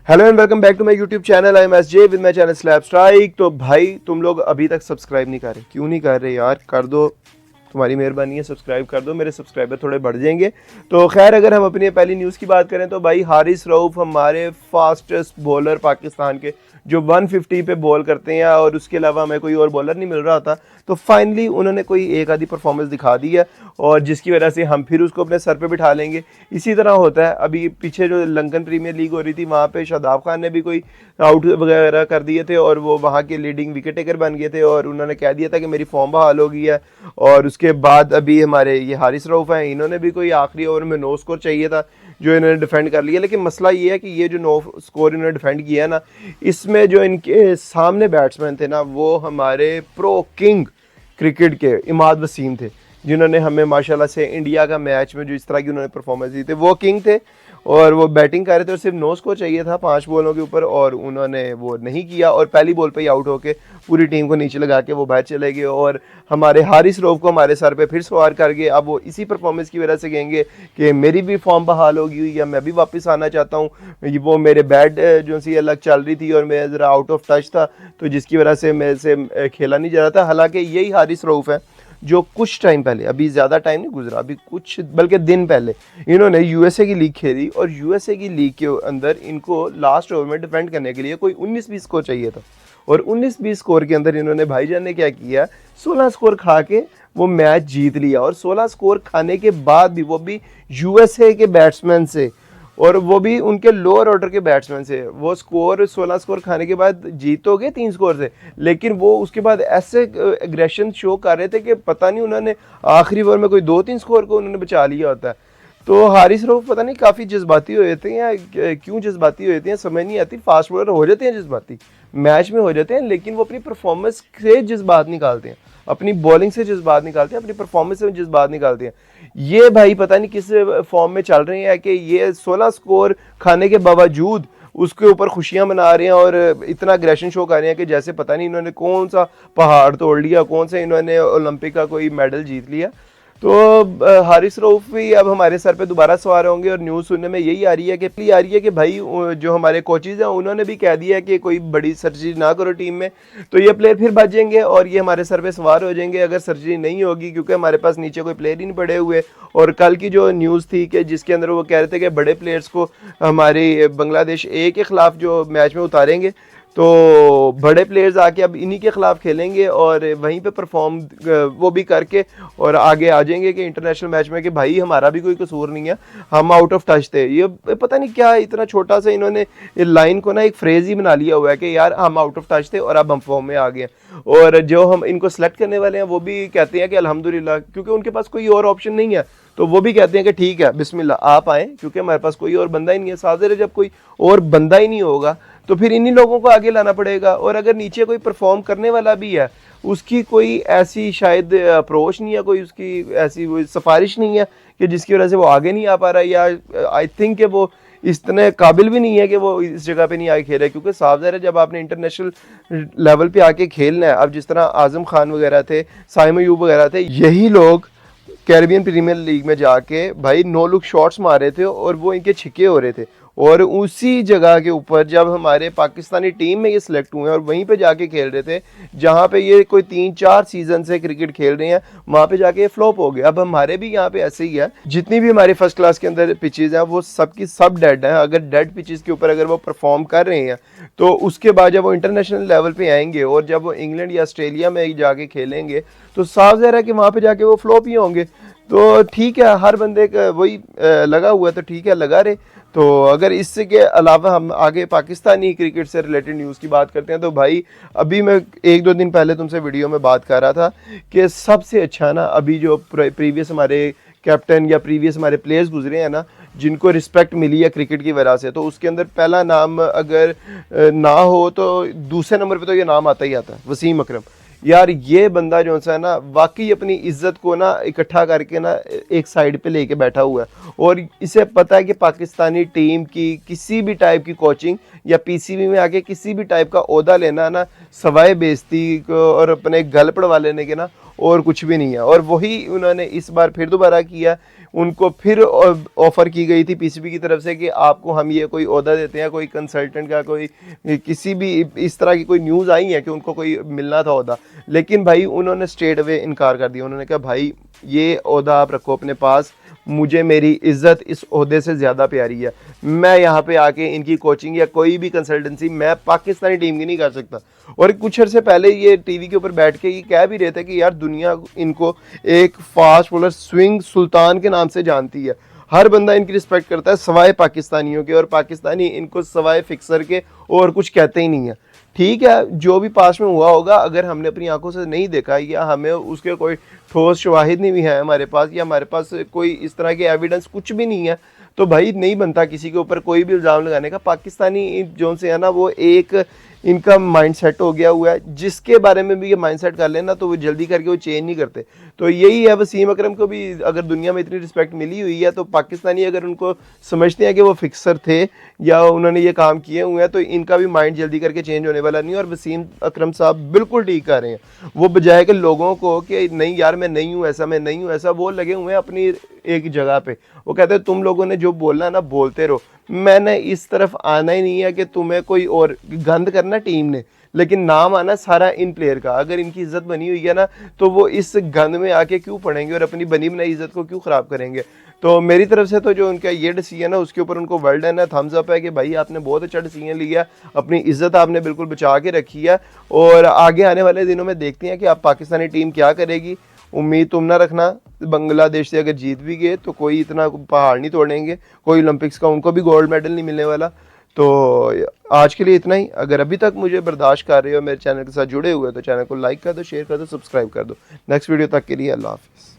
Hello and welcome back to my YouTube channel. I am SJ with my channel Slab Strike. तो भाई तुम लोग अभी तक सब्सक्राइब नहीं कर रहे, क्यों नहीं कर रहे यार? कर दो, तुम्हारी मेहरबानी है, सब्सक्राइब कर दो, मेरे सब्सक्राइबर थोड़े बढ़ जाएंगे। तो खैर, अगर हम अपनी पहली न्यूज़ की बात करें तो भाई हारिस रऊफ हमारे फास्टेस्ट बॉलर पाकिस्तान के, जो 150 पे बॉल करते हैं और उसके अलावा हमें कोई और बॉलर नहीं मिल रहा था। तो फाइनली उन्होंने कोई एक आधी परफॉर्मेंस दिखा दी है और जिसकी वजह से हम फिर उसको अपने सर पे बिठा लेंगे। इसी तरह होता है, अभी पीछे जो लंदन प्रीमियर लीग हो रही थी वहाँ पे शादाब खान ने भी कोई आउट वगैरह कर दिए थे और वो वहाँ के लीडिंग विकेट टेकर बन गए थे और उन्होंने कह दिया था कि मेरी फॉर्म बहाल हो गई है। और उसके बाद अभी हमारे ये हारिस रऊफ हैं, इन्होंने भी कोई आखिरी ओवर में 9 स्कोर चाहिए था जो इन्होंने डिफेंड कर लिया। लेकिन मसला ये है कि ये जो 9 स्कोर इन्होंने डिफेंड किया ना, इसमें जो इनके सामने बैट्समैन थे ना, वो हमारे प्रो किंग क्रिकेट के इमाद वसीम थे, जिन्होंने हमें माशाल्लाह से इंडिया का मैच में जो इस तरह की उन्होंने परफॉर्मेंस दी थी, वो किंग थे और वो बैटिंग कर रहे थे और सिर्फ 9 स्कोर चाहिए था 5 बॉलों के ऊपर और उन्होंने वो नहीं किया और पहली बॉल पे ही आउट होके पूरी टीम को नीचे लगा के वो बाहर चले गए और हमारे हारिस रऊफ को हमारे सर पे फिर सवार कर गए। अब वो इसी परफॉर्मेंस की वजह से कहेंगे कि मेरी भी फॉर्म बहाल होगी हुई या मैं भी वापस आना चाहता हूँ, वो मेरे बैट जो सी अलग चल रही थी और मैं ज़रा आउट ऑफ टच था, तो जिसकी वजह से मेरे से खेला नहीं जा रहा था। हालांकि यही हारिस रऊफ है जो कुछ टाइम पहले, अभी ज़्यादा टाइम नहीं गुजरा, अभी कुछ बल्कि दिन पहले इन्होंने यूएसए की लीग खेली और यूएसए की लीग के अंदर इनको लास्ट ओवर में डिफेंड करने के लिए कोई 19-20 स्कोर चाहिए था और 19-20 स्कोर के अंदर इन्होंने भाईजान ने क्या किया, 16 स्कोर खा के वो मैच जीत लिया। और 16 स्कोर खाने के बाद भी, वो भी यूएसए के बैट्समैन से और वो भी उनके लोअर ऑर्डर के बैट्समैन से, वो स्कोर 16 स्कोर खाने के बाद जीतोगे 3 स्कोर से, लेकिन वो उसके बाद ऐसे एग्रेशन शो कर रहे थे कि पता नहीं उन्होंने आखिरी ओवर में कोई 2-3 स्कोर को उन्होंने बचा लिया होता है। तो हारिस रऊफ पता नहीं काफ़ी जज्बाती हो जाते हैं या क्यों जज्बाती हो जाते हैं समझ नहीं आती। फास्ट बॉलर हो जाते हैं जज्बाती, मैच में हो जाते हैं, लेकिन वो अपनी परफॉर्मेंस से जज्बात निकालते हैं, अपनी बॉलिंग से जज्बात निकालते हैं, अपनी परफॉर्मेंस से जज्बात निकालते हैं। ये भाई पता नहीं किस फॉर्म में चल रहे हैं कि ये 16 स्कोर खाने के बावजूद उसके ऊपर खुशियां मना रहे हैं और इतना अग्रेशन शो कर रहे हैं कि जैसे पता नहीं इन्होंने कौन सा पहाड़ तोड़ लिया, कौन से इन्होंने ओलंपिक का कोई मेडल जीत लिया। तो हारिस रऊफ भी अब हमारे सर पे दोबारा सवार होंगे और न्यूज़ सुनने में यही आ रही है कि भाई जो हमारे कोचेज हैं उन्होंने भी कह दिया है कि कोई बड़ी सर्जरी ना करो टीम में, तो ये प्लेयर फिर बच जाएंगे और ये हमारे सर पे सवार हो जाएंगे अगर सर्जरी नहीं होगी, क्योंकि हमारे पास नीचे कोई प्लेयर ही नहीं पड़े हुए। और कल की जो न्यूज़ थी कि जिसके अंदर वो कह रहे थे कि बड़े प्लेयर्स को हमारे बांग्लादेश ए के ख़िलाफ़ जो मैच में उतारेंगे, तो बड़े प्लेयर्स आके अब इन्हीं के ख़िलाफ़ खेलेंगे और वहीं पे परफॉर्म वो भी करके और आगे आ जाएंगे कि इंटरनेशनल मैच में कि भाई हमारा भी कोई कसूर नहीं है, हम आउट ऑफ टच थे। ये पता नहीं क्या इतना छोटा सा इन्होंने लाइन को ना एक फ्रेज़ ही बना लिया हुआ है कि यार हम आउट ऑफ टच थे और अब हम फॉर्म में आ गए। और जो हम इनको सेलेक्ट करने वाले हैं वो भी कहते हैं कि अल्हम्दुलिल्लाह, क्योंकि उनके पास कोई और ऑप्शन नहीं है, तो वो भी कहते हैं कि ठीक है बिस्मिल्लाह आप आएँ, क्योंकि हमारे पास कोई और बंदा ही नहीं है। साजिर जब कोई और बंदा ही नहीं होगा तो फिर इन्हीं लोगों को आगे लाना पड़ेगा। और अगर नीचे कोई परफॉर्म करने वाला भी है, उसकी कोई ऐसी शायद अप्रोच नहीं है, कोई उसकी ऐसी वो सिफारिश नहीं है कि जिसकी वजह से वो आगे नहीं आ पा रहा है, या आई थिंक कि वो इतने काबिल भी नहीं है कि वो इस जगह पे नहीं आके खेले। क्योंकि साफ ज़ाहिर है जब आपने इंटरनेशनल लेवल पे आके खेलना है, अब जिस तरह आजम खान वगैरह थे, साइम अयूब वगैरह थे, यही लोग कैरिबियन प्रीमियर लीग में जाके भाई 9 लुक शॉट्स मारे थे और वो इनके छिके हो रहे थे। और उसी जगह के ऊपर जब हमारे पाकिस्तानी टीम में ये सिलेक्ट हुए और वहीं पे जाके खेल रहे थे जहाँ पे ये कोई 3-4 सीजन से क्रिकेट खेल रहे हैं, वहाँ पे जाके ये फ्लॉप हो गया। अब हमारे भी यहाँ पे ऐसे ही है, जितनी भी हमारी फर्स्ट क्लास के अंदर पिचेज़ हैं वो सबकी सब डेड हैं। अगर डेड पिचेज़ के ऊपर अगर वो परफॉर्म कर रहे हैं तो उसके बाद जब वो इंटरनेशनल लेवल पे आएंगे और जब वो इंग्लैंड या ऑस्ट्रेलिया में जाके खेलेंगे तो साफ ज़ाहिर है कि वहाँ पे जाके वो फ्लॉप ही होंगे। तो ठीक है, हर बंदे का वही लगा हुआ है तो ठीक है, लगा रहे। तो अगर इससे के अलावा हम आगे पाकिस्तानी क्रिकेट से रिलेटेड न्यूज़ की बात करते हैं तो भाई अभी मैं 1-2 दिन पहले तुमसे वीडियो में बात कर रहा था कि सबसे अच्छा ना अभी जो प्रीवियस हमारे कैप्टन या प्रीवियस हमारे प्लेयर्स गुजरे हैं ना, जिनको रिस्पेक्ट मिली है क्रिकेट की वजह से, तो उसके अंदर पहला नाम अगर ना हो तो दूसरे नंबर पे तो ये नाम आता ही आता है, वसीम अकरम। यार ये बंदा जो सा है ना, वाकई अपनी इज्जत को ना इकट्ठा करके ना एक साइड पे लेके बैठा हुआ है और इसे पता है कि पाकिस्तानी टीम की किसी भी टाइप की कोचिंग या पीसीबी में आके किसी भी टाइप का ओहदा लेना ना, सवाए बेइज्जती को और अपने गल पड़वा लेने के ना और कुछ भी नहीं है। और वही उन्होंने इस बार फिर दोबारा किया। उनको फिर ऑफ़र की गई थी पीसीबी की तरफ से कि आपको हम ये कोई ओहदा देते हैं, कोई कंसल्टेंट का, कोई किसी भी इस तरह की कोई न्यूज़ आई है कि उनको कोई मिलना था ओहदा, लेकिन भाई उन्होंने स्ट्रेट अवे इनकार कर दिया। उन्होंने कहा भाई ये ओहदा आप रखो अपने पास, मुझे मेरी इज़्ज़त इस ओहदे से ज़्यादा प्यारी है। मैं यहाँ पे आके इनकी कोचिंग या कोई भी कंसल्टेंसी मैं पाकिस्तानी टीम की नहीं कर सकता। और कुछ अर्से पहले ये टीवी के ऊपर बैठ के ये कह भी रहे थे कि यार दुनिया इनको एक फास्ट बॉलर स्विंग सुल्तान के नाम से जानती है, हर बंदा इनकी रिस्पेक्ट करता है सवाए पाकिस्तानियों के, और पाकिस्तानी इनको सवाए फिक्सर के और कुछ कहते ही नहीं है। ठीक है, जो भी पास में हुआ होगा, अगर हमने अपनी आंखों से नहीं देखा या हमें उसके कोई ठोस शवाहिद नहीं भी है हमारे पास, या हमारे पास कोई इस तरह के एविडेंस कुछ भी नहीं है, तो भाई नहीं बनता किसी के ऊपर कोई भी इल्ज़ाम लगाने का। पाकिस्तानी जो से है ना, वो एक इनका माइंड सेट हो गया हुआ है, जिसके बारे में भी ये माइंड सेट कर लेना तो वो जल्दी करके वो चेंज नहीं करते। तो यही है, वसीम अकरम को भी अगर दुनिया में इतनी रिस्पेक्ट मिली हुई है, तो पाकिस्तानी अगर उनको समझते हैं कि वो फिक्सर थे या उन्होंने ये काम किए हुए हैं, तो इनका भी माइंड जल्दी करके चेंज होने वाला नहीं है। और वसीम अकरम साहब बिल्कुल ठीक कर रहे हैं, वो बजाय के लोगों को कि नहीं यार मैं नहीं हूँ ऐसा, मैं नहीं हूँ ऐसा, वो लगे हुए हैं अपनी एक जगह पे। वो कहते हैं तुम लोगों ने जो बोलना है ना बोलते रहो, मैंने इस तरफ आना ही नहीं है कि तुम्हें कोई और गंद करना टीम ने, लेकिन नाम आना सारा इन प्लेयर का। अगर इनकी इज्जत बनी हुई है ना, तो वो इस गंद में आके क्यों पड़ेंगे और अपनी बनी बनाई इज्जत को क्यों ख़राब करेंगे। तो मेरी तरफ से तो जो उनका ये डिसीजन है उसके ऊपर उनको वेल डन है, थम्स अप है कि भाई आपने बहुत अच्छा डिसीजन लिया, अपनी इज्जत आपने बिल्कुल बचा के रखी है। और आगे आने वाले दिनों में देखते हैं कि आप पाकिस्तानी टीम क्या करेगी। उम्मीद तुम ना रखना, बांग्लादेश से अगर जीत भी गए तो कोई इतना पहाड़ नहीं तोड़ेंगे, कोई ओलंपिक्स का उनको भी गोल्ड मेडल नहीं मिलने वाला। तो आज के लिए इतना ही। अगर अभी तक मुझे बर्दाश्त कर रहे हो, मेरे चैनल के साथ जुड़े हुए, तो चैनल को लाइक कर दो, शेयर कर दो, सब्सक्राइब कर दो। नेक्स्ट वीडियो तक के लिए अल्लाह हाफिज़।